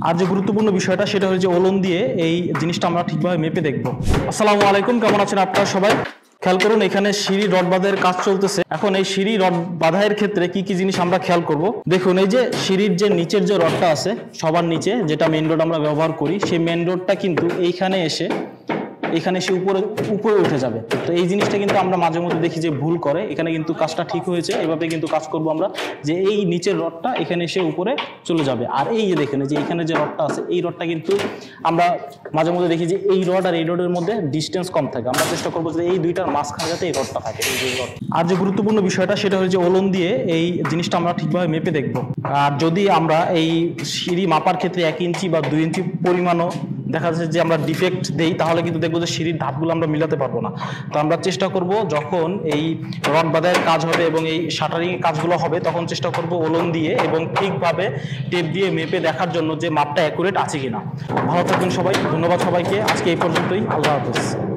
আর যে গুরুত্বপূর্ণ বিষয়টা সেটা হচ্ছে ওলন দিয়ে এই জিনিসটা আমরা ঠিকভাবে মেপে দেখব। আসসালামু আলাইকুম, কেমন আছেন আপনারা সবাই? খেয়াল করুন, এখানে সিঁড়ি রড বাঁধাইয়ের কাজ চলতেছে। এখন এই সিঁড়ি রড বাঁধাইয়ের ক্ষেত্রে কি কি জিনিস আমরা খেয়াল করব। দেখুন, এই যে সিঁড়ির যে নিচের যে রডটা আছে সবার নিচে, যেটা মেইন রড আমরা ব্যবহার করি, সেই মেইন রডটা কিন্তু এইখানে এসে উপরে উপরে উঠে যাবে। তো এই জিনিসটা কিন্তু আমরা মাঝে মধ্যে দেখি যে ভুল করে। এখানে কিন্তু কাজটা ঠিক হয়েছে, এভাবে কিন্তু কাজ করব আমরা, যে এই নিচের রডটা এখানে এসে উপরে চলে যাবে। আর এই যে দেখেন, যে এখানে যে রডটা আছে এই রডটা কিন্তু আমরা মাঝে মধ্যে দেখি যে এই রড আর এই রডের মধ্যে ডিস্টেন্স কম থাকে। আমরা চেষ্টা করবো যে এই দুইটার মাঝখানে যাতে এই রডটা থাকে, এই যে রড। আর যে গুরুত্বপূর্ণ বিষয়টা সেটা হচ্ছে ওলন দিয়ে এই জিনিসটা আমরা ঠিকভাবে মেপে দেখব। আর যদি আমরা এই সিঁড়ি মাপার ক্ষেত্রে 1 ইঞ্চি বা 2 ইঞ্চি পরিমাণও দেখা যাচ্ছে যে আমরা ডিফেক্ট দেই, তাহলে কিন্তু দেখবো যে সিঁড়ির ধাপগুলো আমরা মিলাতে পারবো না। তো আমরা চেষ্টা করব যখন এই রড বাঁধাইয়ের কাজ হবে এবং এই শাটারিং কাজগুলো হবে, তখন চেষ্টা করব ওলন দিয়ে এবং ঠিকভাবে টেপ দিয়ে মেপে দেখার জন্য যে মাপটা অ্যাকুরেট আছে কিনা। ভালো থাকুন সবাই, ধন্যবাদ সবাইকে। আজকে এই পর্যন্তই, আল্লাহ হাফেজ।